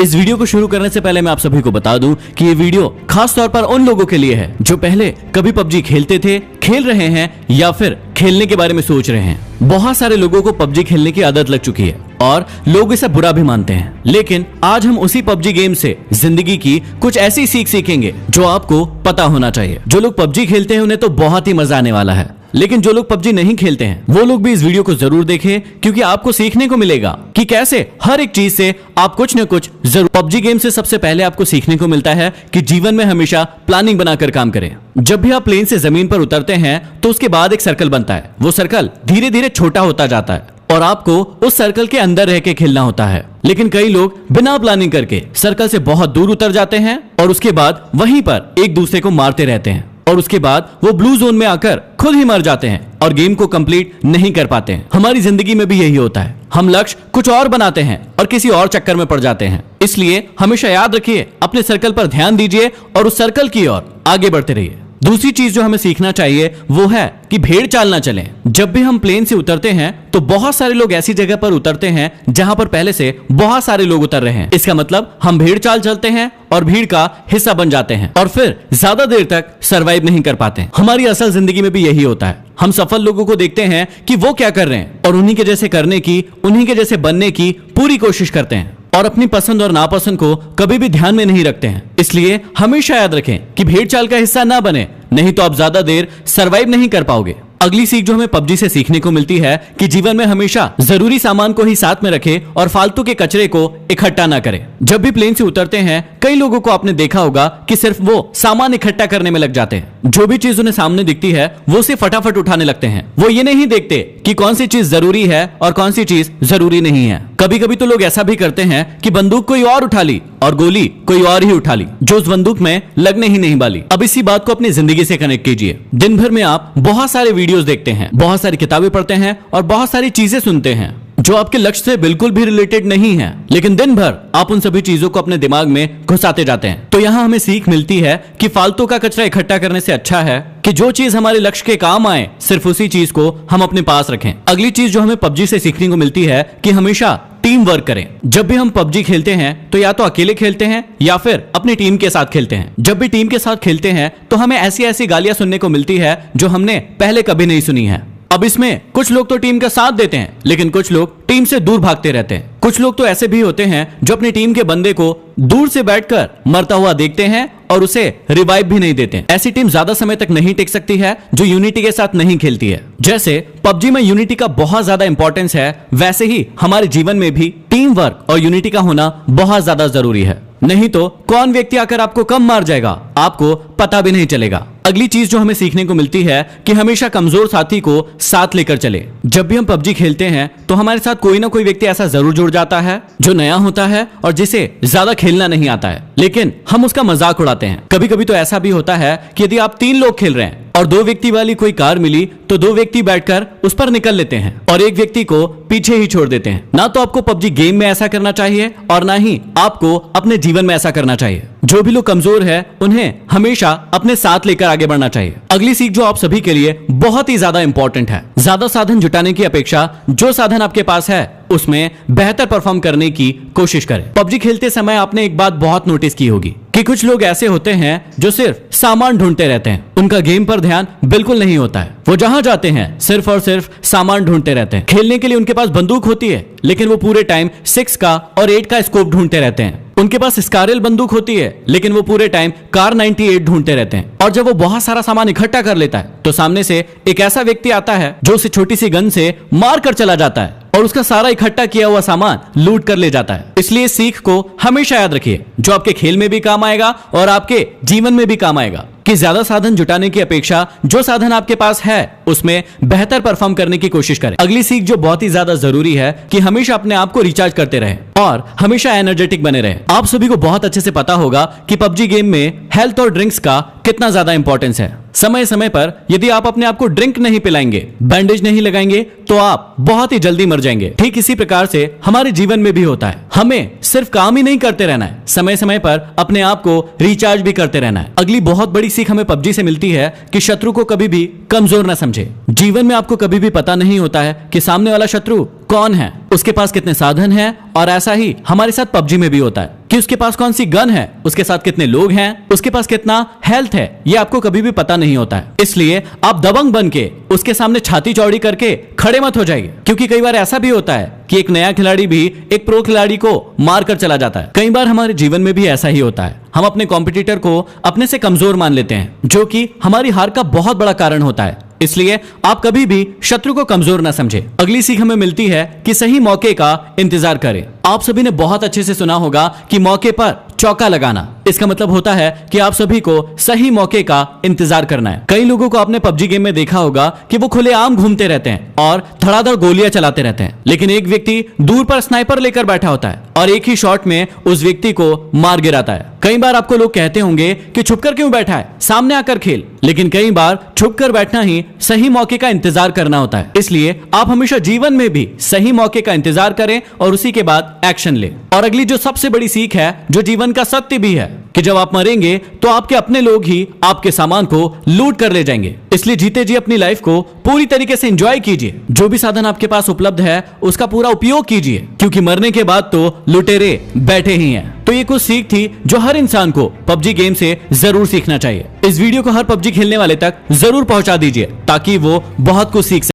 इस वीडियो को शुरू करने से पहले मैं आप सभी को बता दूं कि ये वीडियो खास तौर पर उन लोगों के लिए है जो पहले कभी पबजी खेलते थे, खेल रहे हैं या फिर खेलने के बारे में सोच रहे हैं। बहुत सारे लोगों को पबजी खेलने की आदत लग चुकी है और लोग इसे बुरा भी मानते हैं, लेकिन आज हम उसी पबजी गेम से जिंदगी की कुछ ऐसी सीख सीखेंगे जो आपको पता होना चाहिए। जो लोग पबजी खेलते हैं उन्हें तो बहुत ही मजा आने वाला है, लेकिन जो लोग पबजी नहीं खेलते हैं वो लोग भी इस वीडियो को जरूर देखें, क्योंकि आपको सीखने को मिलेगा कि कैसे हर एक चीज से आप कुछ न कुछ जरूर। पबजी गेम से सबसे पहले आपको सीखने को मिलता है कि जीवन में हमेशा प्लानिंग बनाकर काम करें। जब भी आप प्लेन से जमीन पर उतरते हैं तो उसके बाद एक सर्कल बनता है। वो सर्कल धीरे धीरे छोटा होता जाता है और आपको उस सर्कल के अंदर रह के खेलना होता है। लेकिन कई लोग बिना प्लानिंग करके सर्कल से बहुत दूर उतर जाते हैं और उसके बाद वहीं पर एक दूसरे को मारते रहते हैं और उसके बाद वो ब्लू जोन में आकर खुद ही मर जाते हैं और गेम को कंप्लीट नहीं कर पाते हैं। हमारी जिंदगी में भी यही होता है, हम लक्ष्य कुछ और बनाते हैं और किसी और चक्कर में पड़ जाते हैं। इसलिए हमेशा याद रखिए, अपने सर्कल पर ध्यान दीजिए और उस सर्कल की ओर आगे बढ़ते रहिए। दूसरी चीज जो हमें सीखना चाहिए वो है कि भेड़ चाल ना चलें। जब भी हम प्लेन से उतरते हैं तो बहुत सारे लोग ऐसी जगह पर उतरते हैं जहां पर पहले से बहुत सारे लोग उतर रहे हैं। इसका मतलब हम भेड़ चाल चलते हैं और भीड़ का हिस्सा बन जाते हैं और फिर ज्यादा देर तक सरवाइव नहीं कर पाते। हमारी असल जिंदगी में भी यही होता है। हम सफल लोगों को देखते हैं कि वो क्या कर रहे हैं और उन्हीं के जैसे करने की, उन्हीं के जैसे बनने की पूरी कोशिश करते हैं और अपनी पसंद और नापसंद को कभी भी ध्यान में नहीं रखते हैं। इसलिए हमेशा याद रखें कि भेड़ चाल का हिस्सा ना बने, नहीं तो आप ज्यादा देर सरवाइव नहीं कर पाओगे। अगली सीख जो हमें पबजी से सीखने को मिलती है कि जीवन में हमेशा जरूरी सामान को ही साथ में रखें और फालतू के कचरे को इकट्ठा ना करें। जब भी प्लेन से उतरते हैं कई लोगों को आपने देखा होगा कि सिर्फ वो सामान इकट्ठा करने में लग जाते हैं। जो भी चीज उन्हें सामने दिखती है वो उसे फटाफट उठाने लगते हैं। वो ये नहीं देखते कि कौन सी चीज जरूरी है और कौन सी चीज जरूरी नहीं है। कभी कभी तो लोग ऐसा भी करते हैं कि बंदूक कोई और उठा ली और गोली कोई और ही उठा ली जो उस बंदूक में लगने ही नहीं वाली। अब इसी बात को अपनी जिंदगी से कनेक्ट कीजिए। दिन भर में आप बहुत सारे वीडियोस देखते हैं, बहुत सारी किताबें पढ़ते हैं और बहुत सारी चीजें सुनते हैं जो आपके लक्ष्य से बिल्कुल भी रिलेटेड नहीं है, लेकिन दिन भर आप उन सभी चीजों को अपने दिमाग में घुसाते जाते हैं। तो यहाँ हमें सीख मिलती है कि फालतू का कचरा इकट्ठा करने से अच्छा है कि जो चीज हमारे लक्ष्य के काम आए सिर्फ उसी चीज को हम अपने पास रखें। अगली चीज जो हमें पबजी से सीखने को मिलती है कि हमेशा टीम वर्क करें। जब भी हम पबजी खेलते हैं तो या तो अकेले खेलते हैं या फिर अपनी टीम के साथ खेलते हैं। जब भी टीम के साथ खेलते हैं तो हमें ऐसी ऐसी गालियां सुनने को मिलती है जो हमने पहले कभी नहीं सुनी है। अब इसमें कुछ लोग तो टीम का साथ देते हैं, लेकिन कुछ लोग टीम से दूर भागते रहते हैं। कुछ लोग तो ऐसे भी होते हैं जो अपनी टीम के बंदे को दूर से बैठकर मरता हुआ देखते हैं और उसे रिवाइव भी नहीं देते। ऐसी टीम ज्यादा समय तक नहीं टिक सकती है जो यूनिटी के साथ नहीं खेलती है। जैसे पबजी में यूनिटी का बहुत ज्यादा इंपॉर्टेंस है, वैसे ही हमारे जीवन में भी टीम वर्क और यूनिटी का होना बहुत ज्यादा जरूरी है। नहीं तो कौन व्यक्ति आकर आपको कम मार जाएगा आपको पता भी नहीं चलेगा। अगली चीज जो हमें सीखने को मिलती है कि हमेशा कमजोर साथी को साथ लेकर चले। जब भी हम पबजी खेलते हैं तो हमारे साथ कोई ना कोई व्यक्ति ऐसा जरूर जुड़ जाता है जो नया होता है और जिसे ज्यादा खेलना नहीं आता है, लेकिन हम उसका मजाक उड़ाते हैं। कभी कभी तो ऐसा भी होता है कि यदि आप 3 लोग खेल रहे हैं और 2 व्यक्ति वाली कोई कार मिली तो 2 व्यक्ति बैठकर उस पर निकल लेते हैं और एक व्यक्ति को पीछे ही छोड़ देते हैं। ना तो आपको पबजी गेम में ऐसा करना चाहिए और ना ही आपको अपने जीवन में ऐसा करना चाहिए। जो भी लोग कमजोर है उन्हें हमेशा अपने साथ लेकर आगे बढ़ना चाहिए। अगली सीख जो आप सभी के लिए बहुत ही ज्यादा इंपॉर्टेंट है, ज्यादा साधन जुटाने की अपेक्षा जो साधन आपके पास है उसमें बेहतर परफॉर्म करने की कोशिश करें। पबजी खेलते समय आपने एक बात बहुत नोटिस की होगी कि कुछ लोग ऐसे होते हैं जो सिर्फ सामान ढूंढते रहते हैं। उनका गेम पर ध्यान बिल्कुल नहीं होता है। वो जहां जाते हैं सिर्फ और सिर्फ सामान ढूंढते रहते हैं। खेलने के लिए उनके पास बंदूक होती है, लेकिन वो पूरे टाइम 6 का और 8 का स्कोप ढूंढते रहते हैं। उनके पास स्कारल बंदूक होती है, लेकिन वो पूरे टाइम कार 98 ढूंढते रहते हैं। और जब वो बहुत सारा सामान इकट्ठा कर लेता है तो सामने से एक ऐसा व्यक्ति आता है जो उसे छोटी सी गन से मार कर चला जाता है और उसका सारा इकट्ठा किया हुआ सामान लूट कर ले जाता है। इसलिए सीख को हमेशा याद रखिए, जो आपके खेल में भी काम आएगा और आपके जीवन में भी काम आएगा, कि ज्यादा साधन जुटाने की अपेक्षा जो साधन आपके पास है उसमें बेहतर परफॉर्म करने की कोशिश करें। अगली सीख जो बहुत ही ज्यादा जरूरी है कि हमेशा अपने आप को रिचार्ज करते रहें और हमेशा एनर्जेटिक बने रहें। आप सभी को बहुत अच्छे से पता होगा कि पबजी गेम में हेल्थ और ड्रिंक्स का कितना ज्यादा इंपॉर्टेंस है। समय समय पर यदि आप अपने आप को ड्रिंक नहीं पिलाएंगे, बैंडेज नहीं लगाएंगे तो आप बहुत ही जल्दी मर जाएंगे। ठीक इसी प्रकार से हमारे जीवन में भी होता है। हमें सिर्फ काम ही नहीं करते रहना है, समय समय पर अपने आप को रिचार्ज भी करते रहना है। अगली बहुत बड़ी सीख हमें पबजी से मिलती है कि शत्रु को कभी भी कमजोर न समझे। जीवन में आपको कभी भी पता नहीं होता है कि सामने वाला शत्रु कौन है, उसके पास कितने साधन हैं, और ऐसा ही हमारे साथ पबजी में भी होता है कि कि उसके पास कौन सी गन है, उसके साथ कितने लोग हैं, उसके पास कितना हेल्थ है, ये आपको कभी भी पता नहीं होता है। इसलिए आप दबंग बन के उसके सामने छाती चौड़ी करके खड़े मत हो जाइए, क्योंकि कई बार ऐसा भी होता है कि एक नया खिलाड़ी भी एक प्रो खिलाड़ी को मार कर चला जाता है। कई बार हमारे जीवन में भी ऐसा ही होता है, हम अपने कॉम्पिटिटर को अपने से कमजोर मान लेते हैं, जो कि हमारी हार का बहुत बड़ा कारण होता है। इसलिए आप कभी भी शत्रु को कमजोर ना समझे। अगली सीख हमें मिलती है कि सही मौके का इंतजार करें। आप सभी ने बहुत अच्छे से सुना होगा कि मौके पर चौका लगाना, इसका मतलब होता है कि आप सभी को सही मौके का इंतजार करना है। कई लोगों को आपने पबजी गेम में देखा होगा कि वो खुलेआम घूमते रहते हैं और धड़ाधड़ गोलियां चलाते रहते हैं, लेकिन एक व्यक्ति दूर पर स्नाइपर लेकर बैठा होता है और एक ही शॉट में उस व्यक्ति को मार गिराता है। कई बार आपको लोग कहते होंगे कि छुपकर क्यों बैठा है, सामने आकर खेल, लेकिन कई बार छुपकर बैठना ही सही मौके का इंतजार करना होता है। इसलिए आप हमेशा जीवन में भी सही मौके का इंतजार करें और उसी के बाद एक्शन लें। और अगली जो सबसे बड़ी सीख है, जो जीवन का सत्य भी है, कि जब आप मरेंगे तो आपके अपने लोग ही आपके सामान को लूट कर ले जाएंगे। इसलिए जीते जी अपनी लाइफ को पूरी तरीके से एंजॉय कीजिए। जो भी साधन आपके पास उपलब्ध है उसका पूरा उपयोग कीजिए, क्योंकि मरने के बाद तो लुटेरे बैठे ही हैं। तो ये कुछ सीख थी जो हर इंसान को पबजी गेम से जरूर सीखना चाहिए। इस वीडियो को हर पबजी खेलने वाले तक जरूर पहुंचा दीजिए, ताकि वो बहुत कुछ सीख सके।